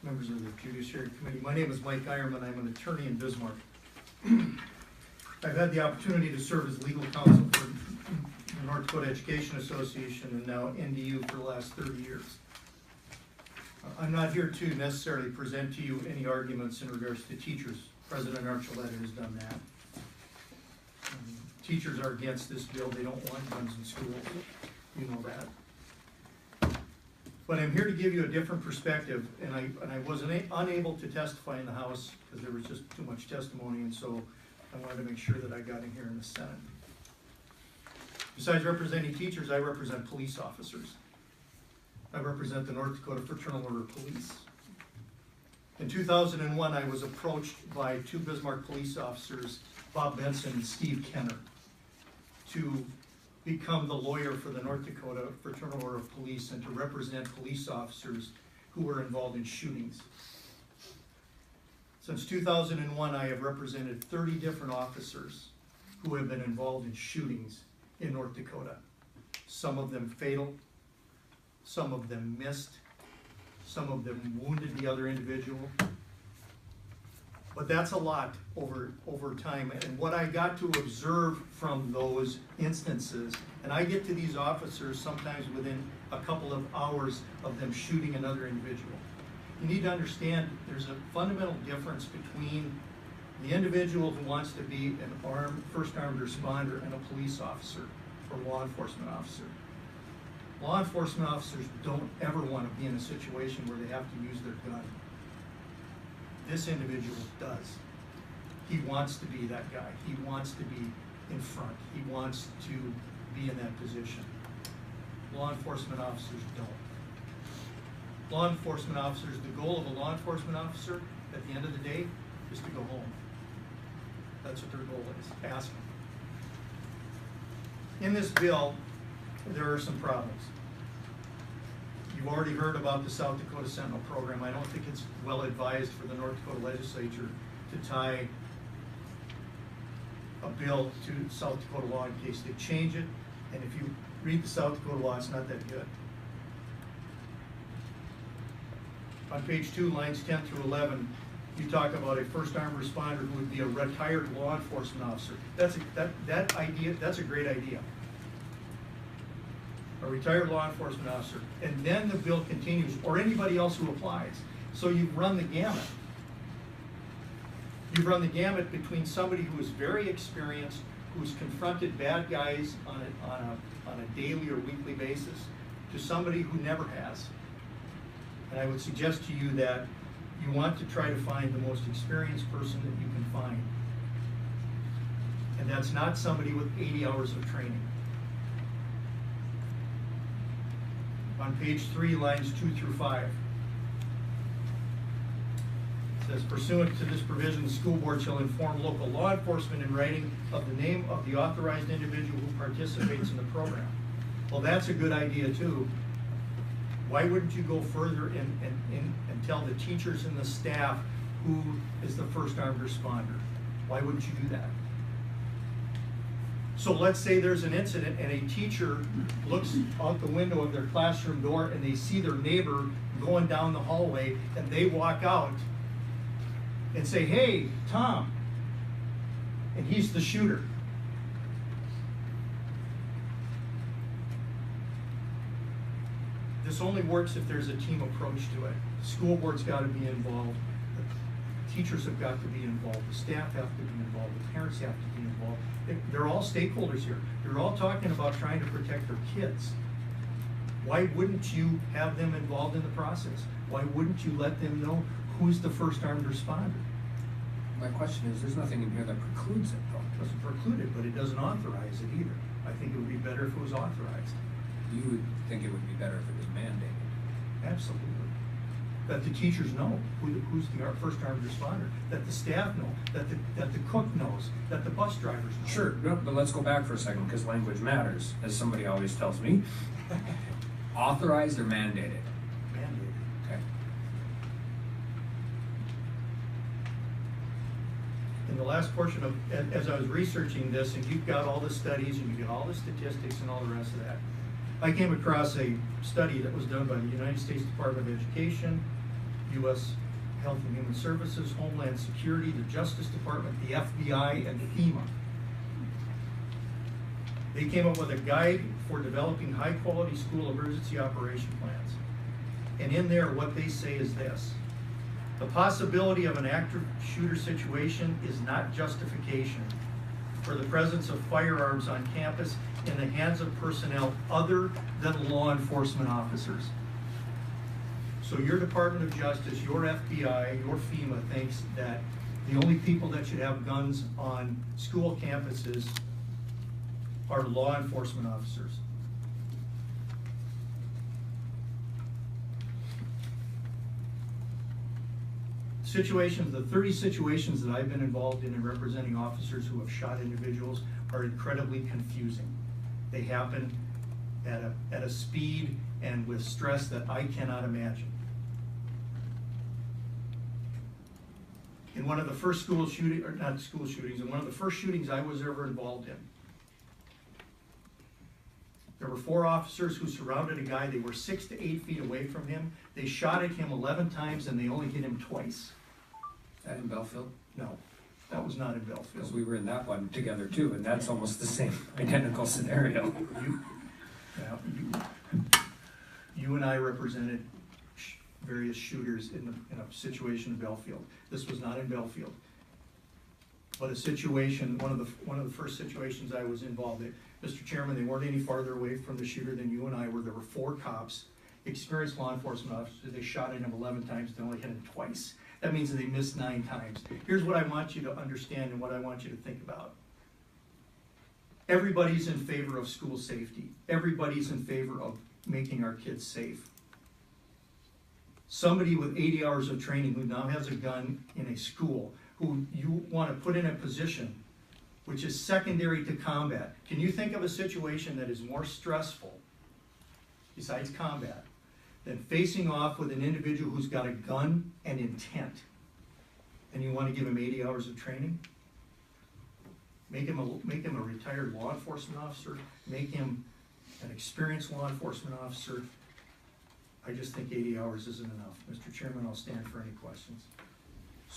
members of the Judiciary Committee. My name is Mike Geiermann. I'm an attorney in Bismarck. I've had the opportunity to serve as legal counsel for the North Dakota Education Association and now NDU for the last 30 years. I'm not here to necessarily present to you any arguments in regards to teachers. President Archuleta has done that. Teachers are against this bill. They don't want guns in schools. You know that. But I'm here to give you a different perspective, and I was unable to testify in the House because there was just too much testimony, and so I wanted to make sure that I got in here in the Senate. Besides representing teachers, I represent police officers. I represent the North Dakota Fraternal Order of Police. In 2001, I was approached by two Bismarck police officers, Bob Benson and Steve Kenner, to become the lawyer for the North Dakota Fraternal Order of Police and to represent police officers who were involved in shootings. Since 2001, I have represented 30 different officers who have been involved in shootings in North Dakota. Some of them fatal, some of them missed, some of them wounded the other individual. But that's a lot over time, and what I got to observe from those instances, and I get to these officers sometimes within a couple of hours of them shooting another individual. You need to understand there's a fundamental difference between the individual who wants to be an first armed responder and a police officer or law enforcement officer. Law enforcement officers don't ever want to be in a situation where they have to use their gun. This individual does. He wants to be that guy. He wants to be in front. He wants to be in that position. Law enforcement officers don't. Law enforcement officers, the goal of a law enforcement officer at the end of the day is to go home. That's what their goal is, ask them. In this bill, there are some problems. You've already heard about the South Dakota Sentinel program. I don't think it's well advised for the North Dakota legislature to tie a bill to South Dakota law in case they change it. And if you read the South Dakota law, it's not that good. On page 2, lines 10 through 11, you talk about a first armed responder who would be a retired law enforcement officer. That's a great idea. A retired law enforcement officer, and then the bill continues, or anybody else who applies. So you've run the gamut. You've run the gamut between somebody who is very experienced, who's confronted bad guys on a daily or weekly basis, to somebody who never has. And I would suggest to you that you want to try to find the most experienced person that you can find. And that's not somebody with 80 hours of training. On page 3, lines 2 through 5. It says, pursuant to this provision, the school board shall inform local law enforcement in writing of the name of the authorized individual who participates in the program. Well, that's a good idea too. Why wouldn't you go further and tell the teachers and the staff who is the first armed responder? Why wouldn't you do that? So let's say there's an incident and a teacher looks out the window of their classroom door and they see their neighbor going down the hallway, and they walk out and say, "Hey, Tom," and he's the shooter. This only works if there's a team approach to it. The school board's got to be involved. The teachers have got to be involved. The staff have to be involved. The parents have to be involved. They're all stakeholders here. They're all talking about trying to protect their kids. Why wouldn't you have them involved in the process? Why wouldn't you let them know who's the first armed responder? My question is, there's nothing in here that precludes it, though. It doesn't preclude it, but it doesn't authorize it either. I think it would be better if it was authorized. You would think it would be better if it was mandated. Absolutely. That the teachers know who's the first armed responder, that the staff know, that the cook knows, that the bus drivers know. Sure, no, but let's go back for a second, because language matters, as somebody always tells me. Authorized or mandated? Mandated. Okay. In the last portion of, as I was researching this, and you've got all the studies and you've got all the statistics and all the rest of that, I came across a study that was done by the United States Department of Education, U.S. Health and Human Services, Homeland Security, the Justice Department, the FBI, and FEMA. They came up with a guide for developing high-quality school emergency operation plans. And in there, what they say is this: the possibility of an active shooter situation is not justification for the presence of firearms on campus in the hands of personnel other than law enforcement officers. So your Department of Justice, your FBI, your FEMA thinks that the only people that should have guns on school campuses are law enforcement officers. Situations, the 30 situations that I've been involved in representing officers who have shot individuals are incredibly confusing. They happen at a speed and with stress that I cannot imagine. In one of the first in one of the first shootings I was ever involved in, there were 4 officers who surrounded a guy. They were 6 to 8 feet away from him. They shot at him 11 times and they only hit him twice. That in Belfield? No, that was not in Belfield. Because we were in that one together too, and that's almost the same identical scenario. You and I represented various shooters in a situation in Belfield. This was not in Belfield. But a situation, one of the first situations I was involved in, Mr. Chairman, they weren't any farther away from the shooter than you and I were. There were 4 cops, experienced law enforcement officers. They shot at him 11 times, they only hit him twice. That means that they missed 9 times. Here's what I want you to understand and what I want you to think about. Everybody's in favor of school safety. Everybody's in favor of making our kids safe. Somebody with 80 hours of training who now has a gun in a school, who you want to put in a position which is secondary to combat. Can you think of a situation that is more stressful, besides combat, than facing off with an individual who's got a gun and intent, and you want to give him 80 hours of training? Make him a retired law enforcement officer, make him an experienced law enforcement officer. I just think 80 hours isn't enough. Mr. Chairman, I'll stand for any questions.